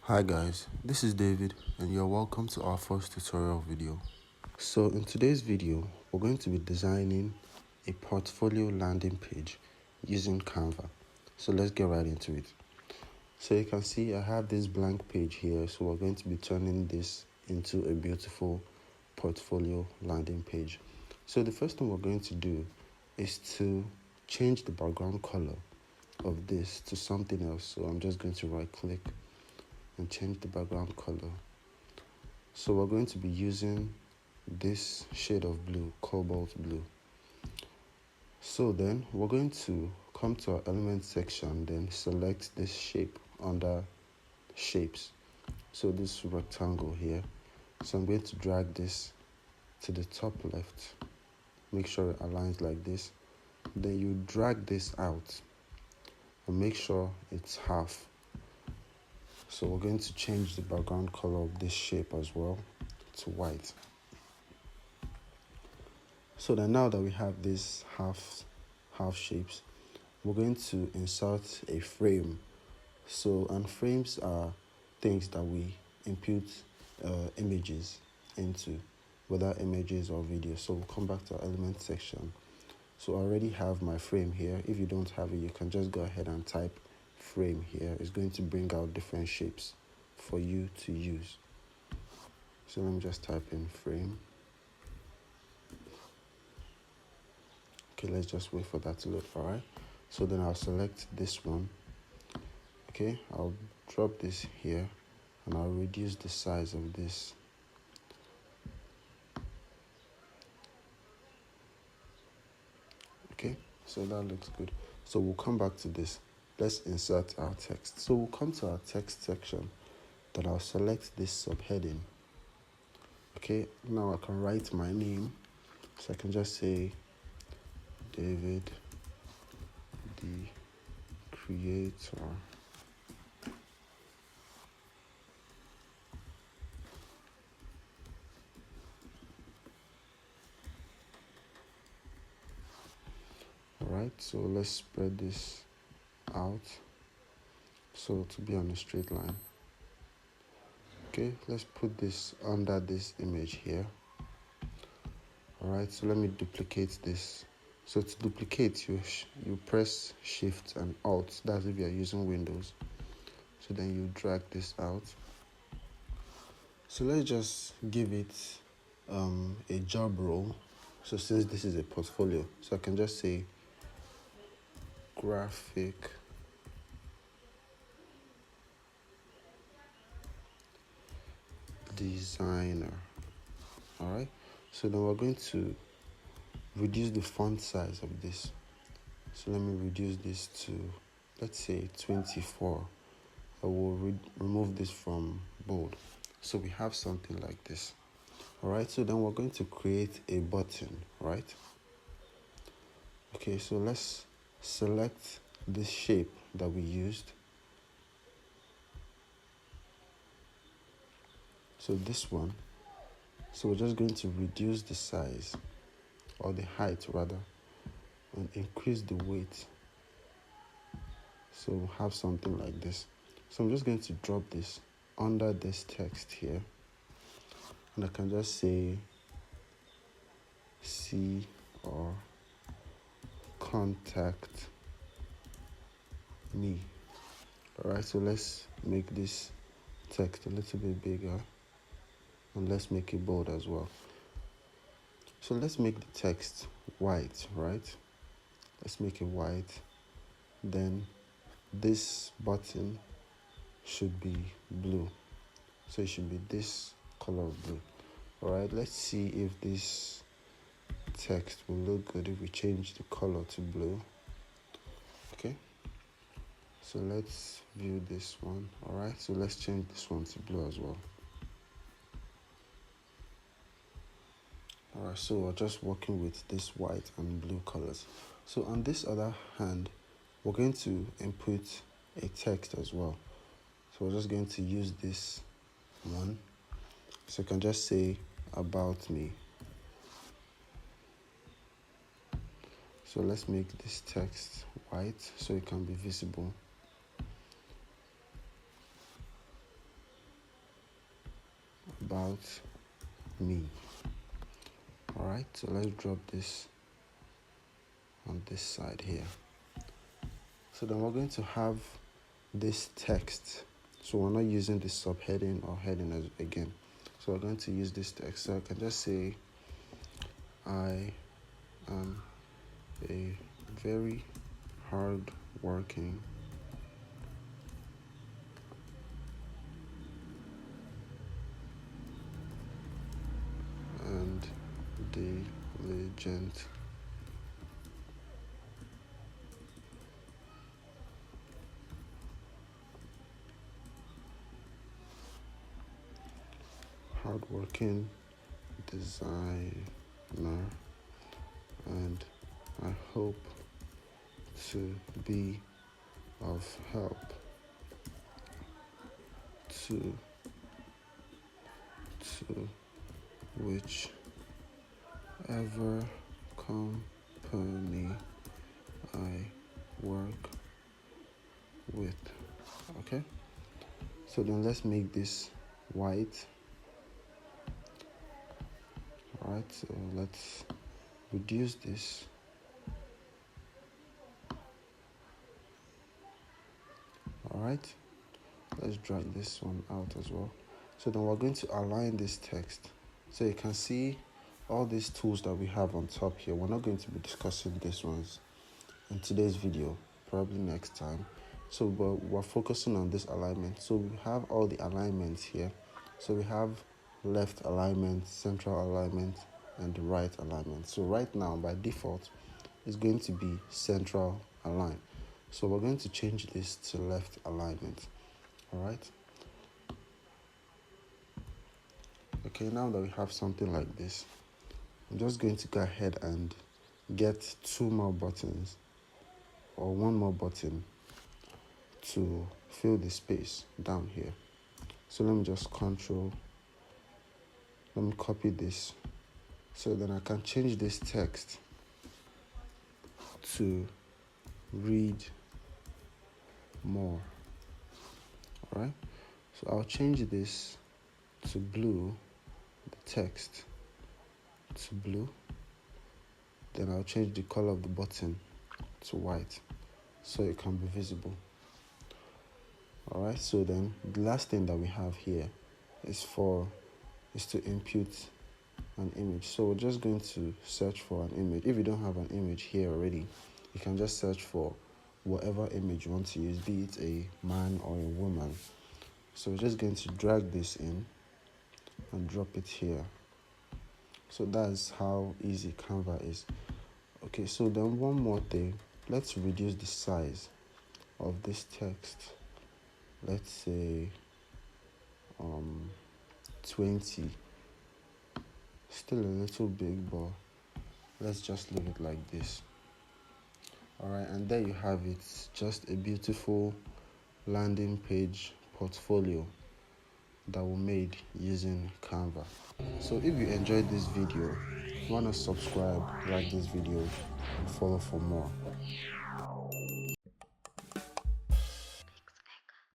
Hi guys, this is David and you're welcome to our first tutorial video. So in today's video, we're going to be designing a portfolio landing page using Canva. So let's get right into it. So you can see I have this blank page here, so we're going to be turning this into a beautiful portfolio landing page. So the first thing we're going to do is to change the background color of this to something else. So I'm just going to right click and change the background color. So we're going to be using this shade of blue, cobalt blue. So then we're going to come to our element section, then select this shape under shapes. So this rectangle here. So I'm going to drag this to the top left. Make sure it aligns like this. Then you drag this out and make sure it's half. So we're going to change the background color of this shape as well to white. So then now that we have these half shapes, we're going to insert a frame. And frames are things that we input images into, whether images or videos. So we'll come back to our element section. So I already have my frame here. If you don't have it, you can just go ahead and type frame here. It's going to bring out different shapes for you to use. So let me just type in frame. Okay, let's just wait for that to load. All right, so then I'll select this one. Okay, I'll drop this here and I'll reduce the size of this. Okay, so that looks good. So we'll come back to this. Let's insert our text. So we'll come to our text section. Then I'll select this subheading. Okay, now I can write my name. So I can just say David, the creator. Alright, so let's spread this out so to be on a straight line. Okay, let's put this under this image here. Alright, so let me duplicate this. So to duplicate, you press Shift and Alt. That's if you're using Windows. So then you drag this out. So let's just give it a job role. So since this is a portfolio, so I can just say graphic designer. All right, so then we're going to reduce the font size of this. So let me reduce this to, let's say 24. I will remove this from bold. So we have something like this. All right, so then we're going to create a button, right? Okay, so let's select this shape that we used. So this one. So we're just going to reduce the size, or the height rather, and increase the weight. So we'll have something like this. So I'm just going to drop this under this text here. And I can just say see or contact me. All right, so let's make this text a little bit bigger and let's make it bold as well. So let's make the text white, right? Let's make it white. Then this button should be blue. So it should be this color of blue. All right, let's see if this text will look good if we change the color to blue. Okay, so let's view this one. All right, so let's change this one to blue as well. All right, so we're just working with this white and blue colors. So on this other hand, we're going to input a text as well. So we're just going to use this one. So you can just say about me. So let's make this text white so it can be visible. about me. All right, so let's drop this on this side here. So then we're going to have this text. So we're not using the subheading or heading again. So we're going to use this text. So I can just say, I am a very hard working and diligent hardworking designer, and I hope to be of help to whichever company I work with. Okay, so then let's make this white. All right, so let's reduce this. All right, let's drag this one out as well. So then we're going to align this text. So you can see all these tools that we have on top here. We're not going to be discussing these ones in today's video, probably next time. So we're focusing on this alignment. So we have all the alignments here. So we have left alignment, central alignment, and the right alignment. So right now, by default, it's going to be central align. So we're going to change this to left alignment. All right. Okay, now that we have something like this, I'm just going to go ahead and get 2 more buttons or 1 more button to fill the space down here. So let me just let me copy this, so then I can change this text to read more. All right, so I'll change this to blue, the text to blue. Then I'll change the color of the button to white so it can be visible. All right, so then the last thing that we have here is to input an image. So we're just going to search for an image. If you don't have an image here already, you can just search for whatever image you want to use, be it a man or a woman. So we're just going to drag this in and drop it here. So that's how easy Canva is. Okay, so then one more thing, let's reduce the size of this text. Let's say 20. Still a little big, but let's just leave it like this. All right, and there you have it, just a beautiful landing page portfolio that we made using Canva. So if you enjoyed this video, you want to subscribe, like this video, and follow for more.